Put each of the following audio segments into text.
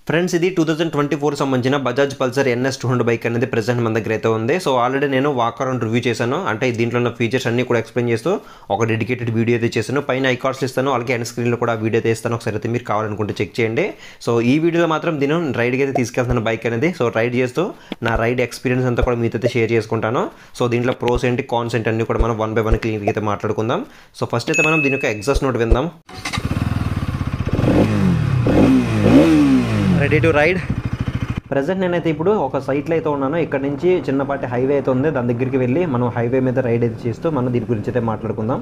Friends ఇది 2024 సంబంధించిన Bajaj Pulsar NS 200 bike అనేది ప్రెజెంట్ మన దగ్గర అయితే ఉంది. సో ఆల్రెడీ నేను వాక్ అరౌండ్ రివ్యూ చేశాను. అంటే దీంట్లో ఉన్న ఫీచర్స్ అన్ని కూడా ఎక్స్ప్లెయిన్ చేస్తూ ఒక డెడికేటెడ్ వీడియో అయితే చేశాను. పైన ఐకార్డ్స్ ఇస్తాను, అలాగే ఎండ్ స్క్రీన్లో కూడా వీడియో అయితే ఇస్తాను. ఒకసారి అయితే మీరు కావాలనుకుంటే చెక్ చేయండి. సో ఈ వీడియోలో మాత్రం దీని రైడ్కి అయితే తీసుకెళ్తాను బైక్ అనేది. సో రైడ్ చేస్తూ నా రైడ్ ఎక్స్పీరియన్స్ అంతా కూడా మీతో అయితే షేర్ చేసుకుంటాను. సో దీంట్లో ప్రోస్ ఏంటి, కాన్స్ ఏంటి అన్ని కూడా మనం 1 by 1 క్లియర్గా అయితే మాట్లాడుకుందాం. సో ఫస్ట్ అయితే మనం దీని యొక్క ఎగ్జాస్ట్ నోట్ విందాం. Ready to ride. ప్రజెంట్ నేనైతే ఇప్పుడు ఒక సైట్లో అయితే ఉన్నాను. ఇక్కడ నుంచి చిన్నపాటి హైవే అయితే ఉంది. దాని దగ్గరికి వెళ్ళి మనం హైవే మీద రైడ్ అయితే చేస్తూ మనం దీని గురించి అయితే మాట్లాడుకుందాం.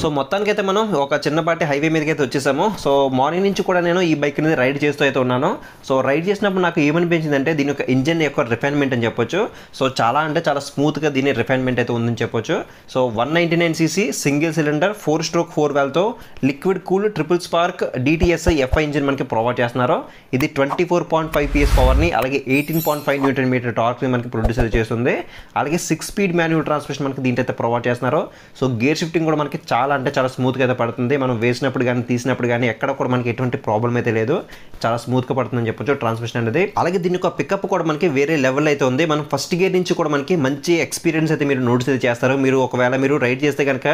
సో మొత్తానికి అయితే మనం ఒక చిన్నపాటి హైవే మీదకి అయితే వచ్చేసాము. సో మార్నింగ్ నుంచి కూడా నేను ఈ బైక్ అనేది రైడ్ చేస్తూ అయితే ఉన్నాను. సో రైడ్ చేసినప్పుడు నాకు ఏమనిపించింది అంటే దీని యొక్క ఇంజన్ యొక్క రిఫైన్మెంట్ అని చెప్పొచ్చు. సో చాలా అంటే చాలా స్మూత్గా దీని రిఫైన్మెంట్ అయితే ఉందని చెప్పొచ్చు. So 199cc single cylinder 4-stroke 4 valve liquid cool triple spark DTSI FI engine మనకి ప్రొవైడ్ చేస్తున్నారు. ఇది 24.5 PS పవర్ని అలాగే 18.5 Nm టార్క్ని మనకి ప్రొడ్యూస్ చేస్తుంది. అలాగే 6 speed మాన్యువల్ ట్రాన్స్మిషన్ మనకి దీంట్లో అయితే ప్రొవైడ్ చేస్తున్నారు. సో గేర్ షిఫ్టింగ్ కూడా మనకి చాలా అంటే చాలా స్మూత్గా అయితే పడుతుంది. మనం వేసినప్పుడు కానీ తీసినప్పుడు కానీ ఎక్కడ కూడా మనకి ఎటువంటి ప్రాబ్లం అయితే లేదు. చాలా స్మూత్గా పడుతుందని చెప్పొచ్చు ట్రాన్స్మిషన్ అనేది. అలాగే దీని యొక్క పికప్ కూడా మనకి వేరే లెవెల్ అయితే ఉంది. మనం ఫస్ట్ గేర్ నుంచి కూడా మనకి మంచి ఎక్స్పీరియన్స్ అయితే మీరు నోటీస్ అయితే చేస్తారు. మీరు ఒకవేళ మీరు రైడ్ చేస్తే కనుక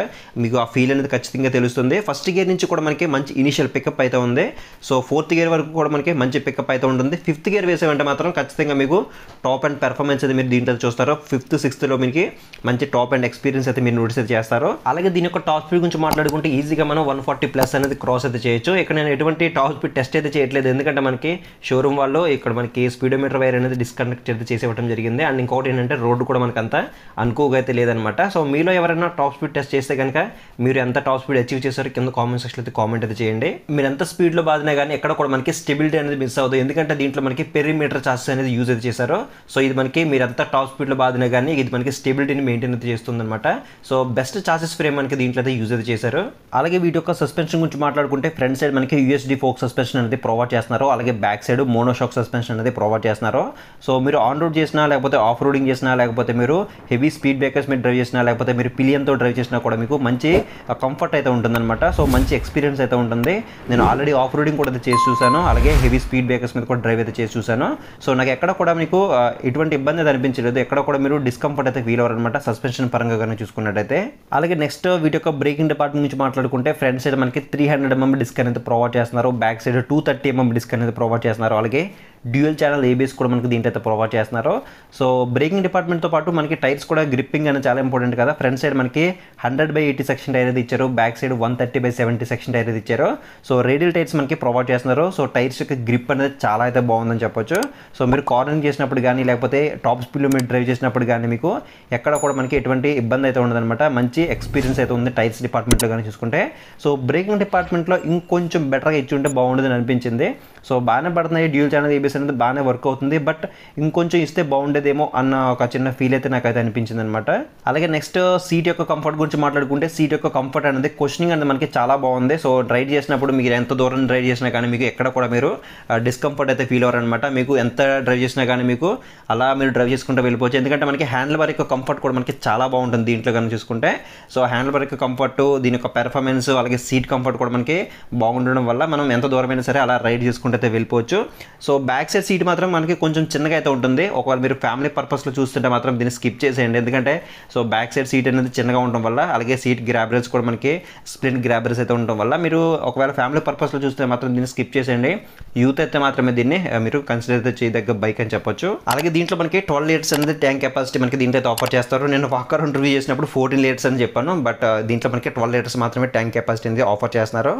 మీకు ఆ ఫీల్ అనేది ఖచ్చితంగా తెలుస్తుంది. ఫస్ట్ గేర్ నుంచి కూడా మనకి మంచి ఇనిషియల్ పికప్ అయితే ఉంది. సో 4th గేర్ వరకు కూడా మనకి మంచి పికప్ అయితే ఉంటుంది. 5th గేర్ వేసామంటే మాత్రం ఖచ్చితంగా మీకు టాప్ అండ్ పెర్ఫార్మెన్స్ అయితే మీరు దీంట్లో చూస్తారు. 5th 6thలో మీకు మంచి టాప్ అండ్ ఎక్స్పీరియన్స్ అయితే మీరు నోటీస్ అయితే చేస్తారు. అలాగే దీని యొక్క టాప్ స్పీడ్ గురించి మాట్లాడుకుంటే ఈజీగా మనం 140+ అనేది క్రాస్ అయితే చేయొచ్చు. ఇక్కడ నేను ఎటువంటి టాప్ స్పీడ్ టెస్ట్ అయితే చేయట్లేదు. ఎందుకంటే మనకి షోరూమ్ వాళ్ళు ఇక్కడ మనకి స్పీడోమీటర్ వైర్ అనేది డిస్కనెక్ట్ అయితే చేసి ఇవ్వడం జరిగింది. అండ్ ఇంకోటి ఏంటంటే రోడ్డు కూడా మనకు అంత అనుకోగా అయితే లేదనమాట. సో మీలో ఎవరైనా టాప్ స్పీడ్ టెస్ట్ చేస్తే కనుక మీరు ఎంత టాప్ స్పీడ్ అచీవ్ చేశారో కింద కామెంట్ సెక్షన్లో అయితే కామెంట్ అయితే చేయండి. మీరు ఎంత స్పీడ్లో బాధినా కానీ ఎక్కడ కూడా మనకి స్టెబిలిటీ అనేది మిస్ అవుతుంది. ఎందుకంటే దీంట్లో మనకి పెరిమీటర్ చార్జెస్ అనేది యూజ్ అయితే చేశారు. సో ఇది మనకి మీరు ఎంత టాప్ స్పీడ్లో బాధినా కానీ ఇది మనకి స్టెబిలిటీని మెయింటైన్ అయితే చేస్తుంది అనమాట. సో బెస్ట్ చార్జెస్ ఫ్రేమ్ మనకి దీంట్లో అయితే యూజ్ అయితే చేశారు. అలాగే వీటి యొక్క సస్పెన్షన్ గురించి మాట్లాడుకుంటే ఫ్రంట్ సైడ్ మనకి USD ఫోక్ సస్పెన్షన్ అనేది ప్రొవైడ్ చేస్తున్నారు. అలాగే బ్యాక్ సైడ్ మోనోషాక్ సస్పెన్షన్ అనేది ప్రొవైడ్ చేస్తున్నారు. సో మీరు ఆన్ రోడ్ చేసినా లేకపోతే ఆఫ్ రోడింగ్ చేసినా లేకపోతే మీరు హెవీ స్పీడ్ బ్రేకర్స్ మీద డ్రైవ్ చేసినా లేకపోతే మీరు పిలియన్తో డ్రైవ్ చేసినా కూడా మీకు మంచి కంఫర్ట్ అయితే ఉంటుందన్నమాట. సో మంచి ఎక్స్పీరియన్స్ అయితే ఉంటుంది. నేను ఆల్రెడీ ఆఫ్ రోడింగ్ కూడా చేసి చూశాను. అలాగే హెవీ స్పీడ్ బ్రేకర్స్ మీద కూడా డ్రైవ్ అయితే చేసి చూశాను. సో నాకు ఎక్కడ కూడా మీకు ఎటువంటి ఇబ్బంది అయితే అనిపించలేదు. ఎక్కడ కూడా మీరు డిస్కంఫర్ట్ అయితే ఫీల్ అవ్వరు అనమాట సస్పెన్షన్ పరంగా కానీ చూసుకున్నట్టయితే. అలాగే నెక్స్ట్ వీటి యొక్క బ్రేకింగ్ డిపార్ట్మెంట్ నుంచి మాట్లాడుకుంటే ఫ్రంట్ సైడ్ మనకి 300mm డిస్క్ అనేది ప్రొవైడ్ చేస్తున్నారు. బ్యాక్ సైడ్ 230mm డిస్క్ అనేది ప్రొవైడ్ చేస్తున్నారు. అలాగే డ్యూయల్ ఛానల్ ABS కూడా మనకి దీంట్లో అయితే ప్రొవైడ్ చేస్తున్నారు. సో బ్రేకింగ్ డిపార్ట్మెంట్తో పాటు మనకి టైర్స్ కూడా గ్రిప్పింగ్ అనేది చాలా ఇంపార్టెంట్ కదా. ఫ్రంట్ సైడ్ మనకి 100/80 సెక్షన్ టైర్ అయితే ఇచ్చారు. బ్యాక్ సైడ్ 130/70 సెక్షన్ టైర్ అయితే ఇచ్చారు. సో రేడియల్ టైర్స్ మనకి ప్రొవైడ్ చేస్తున్నారు. సో టైర్స్ యొక్క గ్రిప్ అనేది చాలా అయితే బాగుందని చెప్పొచ్చు. సో మీరు కార్నరింగ్ చేసినప్పుడు కానీ లేకపోతే టాప్ స్పీడ్లో మీరు డ్రైవ్ చేసినప్పుడు కానీ మీకు ఎక్కడ కూడా మనకి ఎటువంటి ఇబ్బంది అయితే ఉండదన్నమాట. మంచి ఎక్స్పీరియన్స్ అయితే ఉంది టైర్స్ డిపార్ట్మెంట్లో కానీ చూసుకుంటే. సో బ్రేకింగ్ డిపార్ట్మెంట్లో ఇంకొంచెం బెటర్గా ఇచ్చి ఉంటే బాగుండేదని అనిపించింది. సో బాగానే పడుతున్నాయి. డ్యూయల్ ఛానల్ ABS అనేది బాగానే వర్క్ అవుతుంది. బట్ ఇంకొంచెం ఇస్తే బాగుండేదేమో అన్న ఒక చిన్న ఫీల్ అయితే నాకైతే అనిపించింది అనమాట. అలాగే నెక్స్ట్ సీట్ యొక్క కంఫర్ట్ గురించి మాట్లాడుకుంటే సీట్ యొక్క కంఫర్ట్ అనేది క్వశ్చనింగ్ అనేది మనకి చాలా బాగుంది. సో డ్రైవ్ చేసినప్పుడు మీరు ఎంత దూరం డ్రైవ్ చేసినా కానీ మీకు ఎక్కడ కూడా మీరు డిస్కంఫర్ట్ అయితే ఫీల్ అవ్వరు అనమాట. మీకు ఎంత డ్రైవ్ చేసినా కానీ మీకు అలా మీరు డ్రైవ్ చేసుకుంటూ వెళ్ళిపోవచ్చు. ఎందుకంటే మనకి హ్యాండిల్ బార్ యొక్క కంఫర్ట్ కూడా మనకి చాలా బాగుంటుంది దీంట్లో కానీ చూసుకుంటే. సో హ్యాండిల్ బార్ యొక్క కంఫర్ట్, దీని యొక్క పెర్ఫార్మెన్స్, అలాగే సీట్ కంఫర్ట్ కూడా మనకి బాగుండడం వల్ల మనం ఎంత దూరమైనా సరే అలా రైడ్ చేసుకుంటూ అయితే వెళ్ళిపోవచ్చు. సో బ్యాక్ సైడ్ సీట్ మాత్రం మనకి కొంచెం చిన్నగా అయితే ఉంటుంది. ఒకవేళ మీరు ఫ్యామిలీ పర్పస్లో చూస్తుంటే మాత్రం దీన్ని స్కిప్ చేసేయండి. ఎందుకంటే సో బ్యాక్ సైడ్ సీట్ అనేది చిన్నగా ఉండడం వల్ల అలాగే సీట్ గ్రాబరేజ్ కూడా మనకి స్ప్లింట్ గ్రాబరేజ్ అయితే ఉండడం వల్ల మీరు ఒకవేళ ఫ్యామిలీ పర్పస్లో చూస్తే మాత్రం దీన్ని స్కిప్ చేసేయండి. యూత్ అయితే మాత్రమే దీన్ని మీరు కన్సిడర్ అయితే చేయదగ్గ బైక్ అని చెప్పొచ్చు. అలాగే దీంట్లో మనకి 12 liters అనేది ట్యాంక్ కెపాసిటీ మనకి దీంట్లో అయితే ఆఫర్ చేస్తారు. నేను వాక్ అరౌండ్ రివ్యూ చేసినప్పుడు 14 liters అని చెప్పాను. బట్ దీంట్లో మనకి 12 liters మాత్రమే ట్యాంక్ కెపాసిటీ అనేది ఆఫర్ చేస్తున్నారు.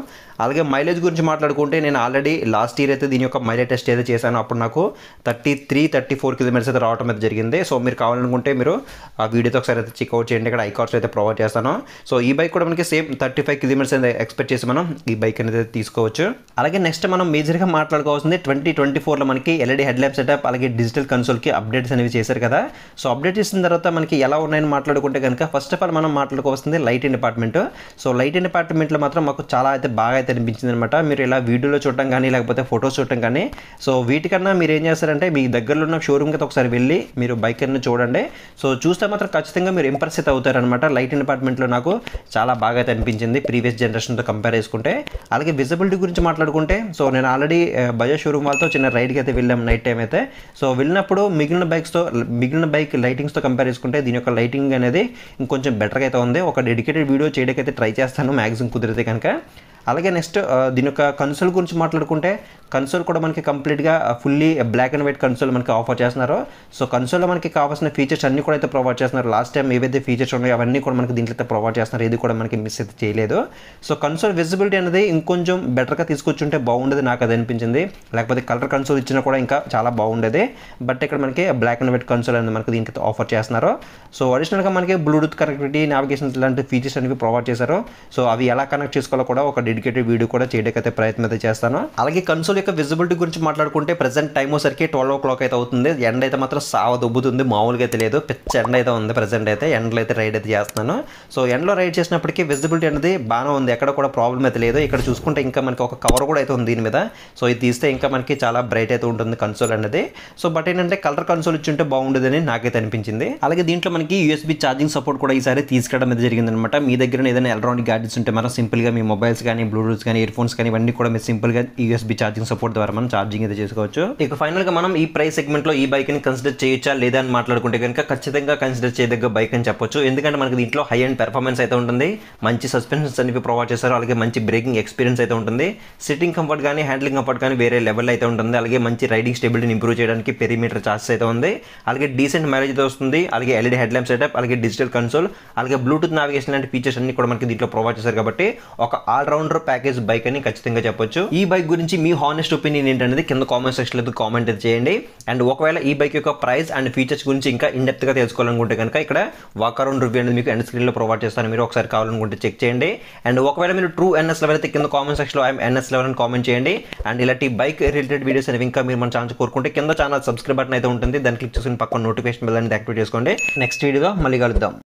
అలాగే మైలేజ్ గురించి మాట్లాడుకుంటే నేను ఆల్రెడీ లాస్ట్ ఇయర్ అయితే దీని యొక్క మైలేజ్ టెస్ట్ అయితే చేశాను. అప్పుడు నాకు 33-34 kilometers అయితే రావడం అయితే జరిగింది. సో మీరు కావాలనుకుంటే మీరు ఆ వీడియోతో ఒకసారి అయితే చెక్అవుట్ చేయండి. ఇక్కడ ఐకార్డ్స్ అయితే ప్రొవైడ్ చేస్తాను. సో ఈ బైక్ కూడా మనకి సేమ్ 35 kilometers అయితే ఎక్స్పెక్ట్ చేసి మనం ఈ బైక్ అనేది తీసుకోవచ్చు. అలాగే నెక్స్ట్ మనం మేజర్గా మాట్లాడుకోవాల్సింది 2024లో మనకి LED హెడ్ ల్యాంప్ సెటప్ అలాగే డిజిటల్ కన్సోల్కి అప్డేట్స్ అనేవి చేశారు కదా. సో అప్డేట్ చేసిన తర్వాత మనకి ఎలా ఉన్నాయని మాట్లాడుకుంటే కనుక ఫస్ట్ ఆఫ్ ఆల్ మనం మాట్లాడుకోవాల్సింది లైటింగ్ డిపార్ట్మెంట్. సో లైటింగ్ డిపార్ట్మెంట్లో మాత్రం మాకు చాలా అయితే బాగా అయితే అనిపించింది అనమాట. మీరు ఇలా వీడియోలో చూడటం కానీ లేకపోతే ఫొటోస్ చూడటం కానీ సో వీటికన్నా మీరు ఏం చేస్తారంటే మీ దగ్గరలో ఉన్న షోరూమ్కి అయితే ఒకసారి వెళ్ళి మీరు బైక్ అన్ని చూడండి. సో చూస్తే మాత్రం ఖచ్చితంగా మీరు ఇంప్రెస్ అయితే అవుతారనమాట. లైట్ డిపార్ట్మెంట్లో నాకు చాలా బాగా అయితే అనిపించింది ప్రీవియస్ జనరేషన్తో కంపేర్ చేసుకుంటే. అలాగే విజిబిలిటీ గురించి మాట్లాడుకుంటే సో నేను ఆల్రెడీ బజాజ్ షోరూమ్ వాళ్ళతో చిన్న రైడ్కి అయితే వెళ్ళాం నైట్ టైం అయితే. సో వెళ్ళినప్పుడు మిగిలిన బైక్ లైటింగ్స్తో కంపేర్ చేసుకుంటే దీని యొక్క లైటింగ్ అనేది ఇంకొంచెం బెటర్గా అయితే ఉంది. ఒక డెడికేటెడ్ వీడియో చేయడానికి అయితే ట్రై చేస్తాను మ్యాక్సిమం కుదిరితే కనుక. అలాగే నెక్స్ట్ దీని యొక్క కన్సోల్ గురించి మాట్లాడుకుంటే కన్సోల్ కూడా మనకి కంప్లీట్గా fully black and white console మనకి ఆఫర్ చేస్తున్నారు. సో కన్సోల్లో మనకి కావాల్సిన ఫీచర్స్ అన్నీ కూడా అయితే ప్రొవైడ్ చేస్తున్నారు. లాస్ట్ టైం ఏవైతే ఫీచర్స్ ఉన్నాయో అవన్నీ కూడా మనకి దీంట్లో అయితే ప్రొవైడ్ చేస్తున్నారు. ఇది కూడా మనకి మిస్ అయితే చేయలేదు. సో కన్సోల్ విజిబిలిటీ అనేది ఇంకొంచెం బెటర్గా తీసుకొచ్చుంటే బాగుండేది నాకు అది అనిపించింది. లేకపోతే కలర్ కన్సోల్ ఇచ్చినా కూడా ఇంకా చాలా బాగుండేది. బట్ ఇక్కడ మనకి బ్లాక్ అండ్ వైట్ కన్సోల్ అనేది మనకి దీనికి ఆఫర్ చేస్తున్నారు. సో అడిషనల్గా మనకి బ్లూటూత్ కనెక్టివిటీ, నావిగేషన్ ఇలాంటి ఫీచర్స్ అనేవి ప్రొవైడ్ చేశారు. సో అవి ఎలా కనెక్ట్ చేసుకోవాలో కూడా ఒక డెడికేటెడ్ వీడియో కూడా చేయడానికి అయితే ప్రయత్నం అయితే చేస్తాను. అలాగే కన్సోల్ యొక్క విజిబిలిటీ గురించి మాట్లాడుకుంటే ప్రెసెంట్ టైం వచ్చరికి 12 o'clock అయితే అవుతుంది. ఎండ అయితే మాత్రం సావ దొబ్బుతుంది, మామూలుగా అయితే లేదు. పిచ్చ ఎండ అయితే ఉంది ప్రెసెంట్ అయితే. ఎండలో అయితే రైడ్ అయితే చేస్తున్నాను. సో ఎండలో రైడ్ చేసినప్పటికీ విజిబిలిటీ అనేది బాగానే ఉంది, ఎక్కడ కూడా ప్రాబ్లం అయితే లేదు. ఇక్కడ చూసుకుంటే ఇంకా మనకి ఒక కవర్ కూడా అయితే ఉంది దీని మీద. సో ఇది తీస్తే ఇంకా మనకి చాలా బ్రైట్ అయితే ఉంటుంది కన్సోల్ అనేది. సో బట్ ఏంటంటే కలర్ కన్సోల్ ఇచ్చి ఉంటే బాగుండేదని నాకైతే అనిపించింది. అలాగే దీంట్లో మనకి USB ఛార్జింగ్ సపోర్ట్ కూడా ఈసారి తీసుకురావడం అయితే జరిగిందనమాట. మీ దగ్గర ఏదైనా ఎలక్ట్రానిక్ గ్యాడ్జెట్స్ ఉంటే మనం సింపుల్గా మీ మొబైల్స్ కానీ, బ్లూటూత్ కానీ, ఇయర్ ఫోన్స్ కానీ ఇవన్నీ కూడా మీరు సింపుల్గా USB ఛార్జింగ్ సపోర్ట్ ద్వారా మనం ఛార్జింగ్ అయితే చేసుకోవచ్చు. ఇక ఫైనల్గా మనం ఈ ప్రైస్ సెగ్మెంట్లో ఈ బైక్ని కన్సిడర్ చేయొచ్చా లేదా అని మాట్లాడుకుంటే కనుక ఖచ్చితంగా కన్సిడర్ చేయదగ్గ బైక్ అని చెప్పొచ్చు. ఎందుకంటే మనకి దీంట్లో హై అండ్ పెర్ఫార్మెన్స్ అయితే ఉంటుంది, మంచి సస్పెన్షన్స్ అనేవి ప్రొవైడ్ చేస్తారు, అలాగే మంచి బ్రేకింగ్ ఎక్స్పీరియన్స్ అయితే ఉంటుంది, సిట్టింగ్ కంఫర్ట్ కానీ హ్యాండ్లింగ్ కంఫర్ట్ కానీ వేరే లెవెల్ అయితే ఉంటుంది, అలాగే మంచి రైడింగ్ స్టెబిలిటీని ఇంప్రూవ్ చేయడానికి పెరిమీటర్ చార్జెస్ అయితే ఉంది, అలాగే డీసెంట్ మైలేజ్ అయితే వస్తుంది, అలాగే LED హెడ్ ల్యాంప్ సెటప్, అలాగే డిజిటల్ కన్సోల్, అలాగే బ్లూటూత్ నావిగేషన్ లాంటి ఫీచర్స్ అన్ని కూడా మనకి దీంట్లో ప్రొవైడ్ చేశారు. కాబట్టి ఒక ఆల్రౌండర్ ప్యాకేజ్ బైక్ అని ఖచ్చితంగా చెప్పొచ్చు. ఈ బైక్ గురించి మీ హానెస్ట్ ఒపీనియన్ ఏంటనేది కింద కామెంట్ సెక్షన్లో కామెంట్ చేయండి. అండ్ ఒకవేళ ఈ బైక్ యొక్క ప్రైస్ అండ్ ఫీచర్స్ గురించి ఇంకా ఇన్డెప్త్గా తెలుసుకోవాలనుకుంటే కనుక ఇక్కడ వాక్ అరౌండ్ రివ్యూ అనేది మీకు ఎండ్ స్క్రీన్లో ప్రొవైడ్ చేస్తాను, మీరు ఒకసారి కావాలనుకుంటే చెక్ చేయండి. అండ్ ఒకవేళ మీరు ట్రూ NS లెవెల్ అయితే కింద కామెంట్ సెక్షన్లో ఐఎమ్ NS లెవెల్ అని కామెంట్ చేయండి. అండ్ ఇలాంటి బైక్ రిలేటెడ్ వీడియోస్ అనేవి ఇంకా మీరు మన ఛానల్ కోరుకుంటే కింద ఛానల్ సబ్స్క్రైబ్ బటన్ అయితే ఉంటుంది, దాన్ని క్లిక్ చేసుకుని పక్కన నోటిఫికేషన్ బెల్ అనేది యాక్టివేట్ చేసుకోండి. నెక్స్ట్ వీడియోగా మళ్ళీ కలుద్దాం.